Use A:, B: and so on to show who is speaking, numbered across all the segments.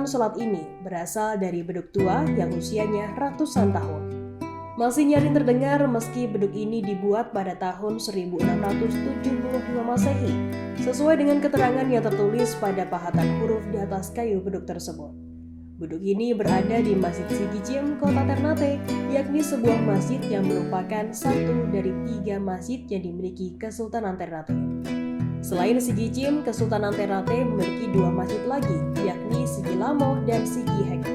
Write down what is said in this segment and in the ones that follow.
A: sholat ini berasal dari beduk tua yang usianya ratusan tahun. Masih nyaring terdengar meski beduk ini dibuat pada tahun 1675 Masehi, sesuai dengan keterangan yang tertulis pada pahatan huruf di atas kayu beduk tersebut. Beduk ini berada di Masjid Sigi Cim, Kota Ternate, yakni sebuah masjid yang merupakan satu dari 3 masjid yang dimiliki Kesultanan Ternate. Selain Sigi Cim, Kesultanan Ternate memiliki 2 masjid lagi, yakni Sigi Lamo dan Sigi Heko.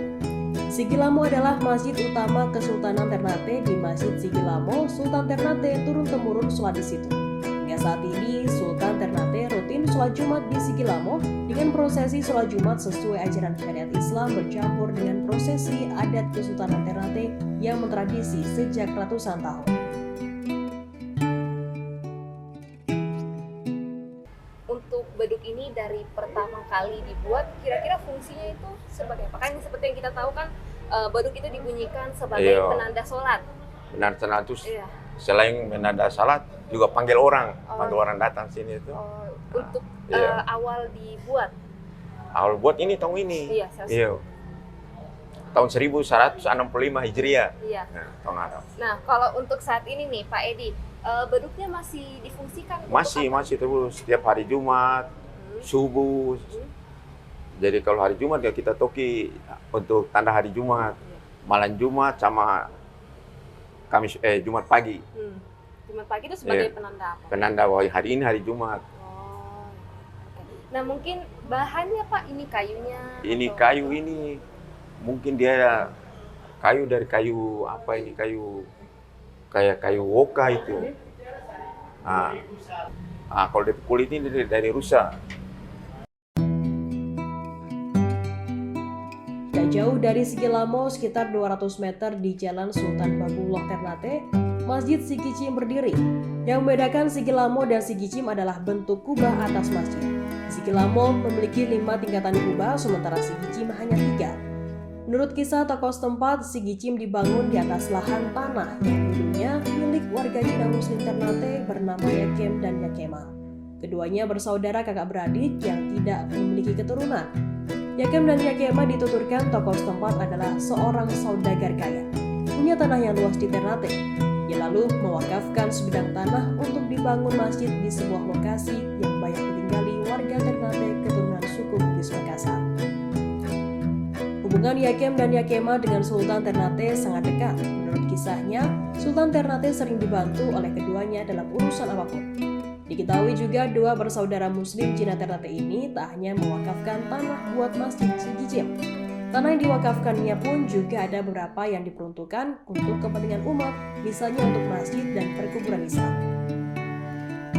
A: Sigi Lamo adalah masjid utama Kesultanan Ternate. Di Masjid Sigi Lamo, Sultan Ternate turun-temurun sholat di situ. Hingga saat ini, Sultan Ternate rutin sholat Jumat di Sigi Lamo dengan prosesi sholat Jumat sesuai ajaran syariat Islam bercampur dengan prosesi adat Kesultanan Ternate yang mentradisi sejak ratusan tahun.
B: Untuk beduk ini dari pertama kali dibuat, kira-kira fungsinya itu sebagai apa? Kan seperti yang kita tahu kan, beduk itu dibunyikan sebagai penanda sholat.
C: Penanda itu
B: Iya.
C: selain menanda salat juga panggil orang datang sini itu.
B: Untuk awal dibuat.
C: Awal buat ini tahun ini.
B: Iya.
C: Tahun 1165 Hijriah.
B: Iya.
C: Nah, tahun Arab.
B: Nah, kalau untuk saat ini nih, Pak Edi, beduknya masih difungsikan?
C: Masih terus setiap hari Jumat, subuh. Jadi kalau hari Jumat ya kita toki untuk tanda hari Jumat, malam Jumat sama Jumat pagi.
B: Jumat pagi itu sebagai penanda apa?
C: Penanda bahwa hari ini hari Jumat.
B: Oh, okay. Nah mungkin bahannya Pak, ini kayunya?
C: Ini kayu ini mungkin dia kayu dari kayu apa ini, kayu kayak kayu woka itu. Kalau dari kulit ini dari rusa.
A: Tak jauh dari Sigi Lamo, sekitar 200 meter di Jalan Sultan Baguloh Ternate, Masjid Sigi Cim berdiri. Yang membedakan Sigi Lamo dan Sigi Cim adalah bentuk kubah atas masjid. Sigi Lamo memiliki 5 tingkatan kubah, sementara Sigi Cim hanya 3. Menurut kisah tokoh setempat, Sigi Cim dibangun di atas lahan tanah yang dulunya milik warga Cina Muslim Ternate bernama Yakem dan Yakema. Keduanya bersaudara kakak beradik yang tidak memiliki keturunan. Yakem dan Yakema dituturkan tokoh setempat adalah seorang saudagar kaya, punya tanah yang luas di Ternate. Ia lalu mewakafkan sebidang tanah untuk dibangun masjid di sebuah lokasi yang banyak ditinggali warga Ternate keturunan suku Bugis Makassar. Hubungan Yakem dan Yakema dengan Sultan Ternate sangat dekat. Menurut kisahnya, Sultan Ternate sering dibantu oleh keduanya dalam urusan apapun. Diketahui juga 2 bersaudara muslim Cina Ternate ini tak hanya mewakafkan tanah buat Masjid Sigi Cim. Tanah yang diwakafkannya pun juga ada beberapa yang diperuntukkan untuk kepentingan umat, misalnya untuk masjid dan perkuburan Islam.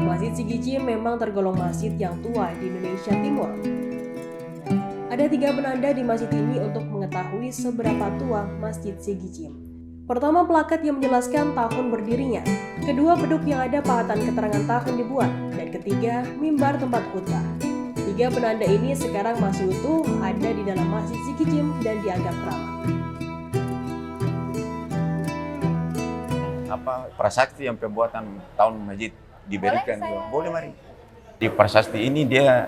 A: Masjid Sigi Cim memang tergolong masjid yang tua di Indonesia Timur. Ada 3 penanda di masjid ini untuk mengetahui seberapa tua Masjid Sigi Cim. Pertama, plakat yang menjelaskan tahun berdirinya. Kedua, beduk yang ada pahatan keterangan tahun dibuat. Dan ketiga, mimbar tempat khutbah. 3 penanda ini sekarang masih utuh, ada di dalam Masjid Sigi Cim dan dianggap keramat.
C: Prasasti yang pembuatan tahun masjid diberikan? Boleh mari. Di prasasti ini dia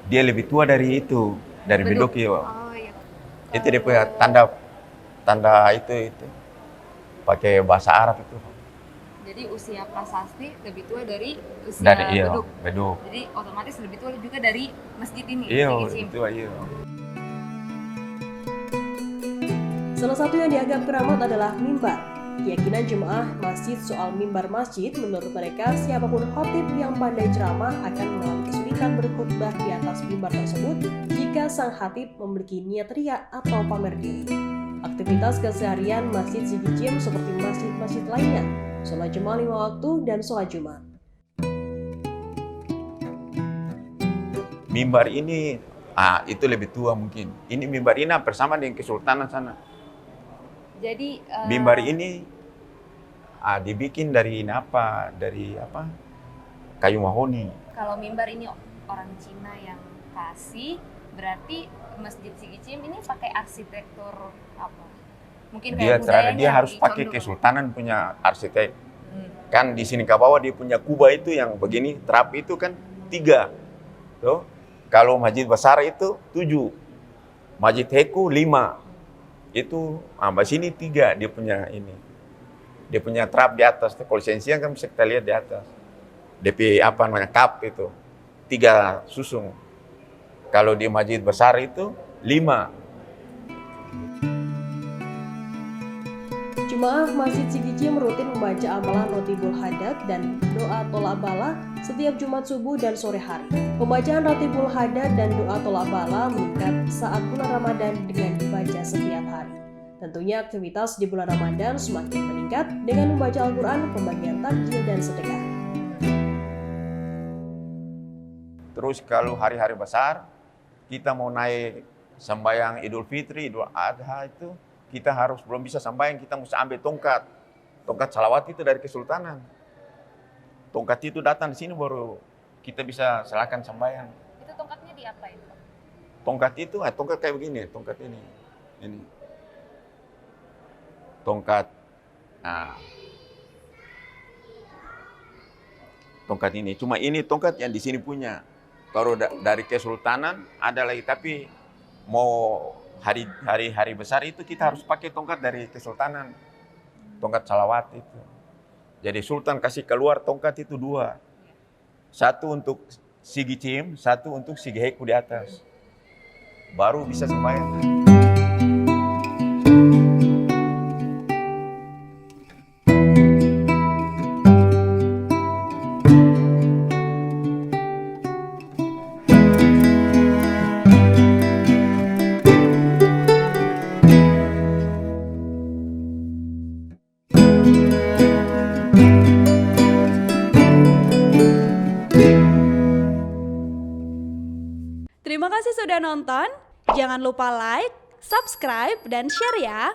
C: lebih tua dari itu, dari beduk ya.
B: Oh, iya.
C: Itu dia punya tanda itu. Pakai bahasa Arab itu.
B: Jadi usia prasasti lebih tua dari usia
C: beduk.
B: Jadi otomatis lebih tua juga dari masjid ini.
C: Iya, itu iya.
A: Salah satu yang dianggap keramat adalah mimbar. Keyakinan jemaah masjid soal mimbar masjid, menurut mereka siapapun khatib yang pandai ceramah akan mengalami kesulitan berkhutbah di atas mimbar tersebut jika sang khatib memiliki niat riya atau pamer diri. Aktivitas keseharian Masjid Sigi Cim seperti masjid-masjid lainnya, sholat jemaah 5 waktu dan sholat Jumat.
C: Mimbar ini, itu lebih tua mungkin. Ini mimbar ini hampir sama dengan Kesultanan sana.
B: Jadi
C: mimbar ini dibikin dari kayu mahoni.
B: Kalau mimbar ini orang Cina yang kasih, berarti Masjid Sigi Cim ini pakai arsitektur apa? Mungkin kayak
C: dia harus pakai Kesultanan punya arsitek. Kan di sini ke bawah dia punya kubah itu yang begini, terapi itu kan 3. Tuh. Kalau masjid besar itu 7. Masjid Heku 5. Itu sini 3 dia punya ini. Dia punya trap di atas. Kalau siang kan bisa kita lihat di atas. DP kap itu 3 susung. Kalau di masjid besar itu 5.
A: Jemaah Masjid Sigijim rutin membaca amalan Ratibul Hadad dan doa tolak bala setiap Jumat subuh dan sore hari. Pembacaan Ratibul Hadad dan doa tolak bala meningkat saat bulan Ramadan dengan dibaca setiap hari. Tentunya aktivitas di bulan Ramadan semakin meningkat dengan membaca Al-Quran, pembagian takjil, dan sedekah.
C: Terus kalau hari-hari besar, kita mau naik sembahyang Idul Fitri, Idul Adha itu, kita harus belum bisa sembahyang, kita mesti ambil tongkat. Tongkat salawat itu dari Kesultanan. Tongkat itu datang di sini baru kita bisa silakan sembahyang.
B: Itu tongkatnya diapain, Pak?
C: Tongkat itu, tongkat kayak begini, tongkat ini. Ini. Tongkat, tongkat ini. Cuma ini tongkat yang di sini punya. Kalau dari Kesultanan ada lagi, tapi mau hari besar itu kita harus pakai tongkat dari Kesultanan. Tongkat salawat itu. Jadi Sultan kasih keluar tongkat itu 2. 1 untuk Sigijim, 1 untuk Sigiheku di atas. Baru bisa sembahyang.
D: Terima kasih sudah nonton. Jangan lupa like, subscribe, dan share ya.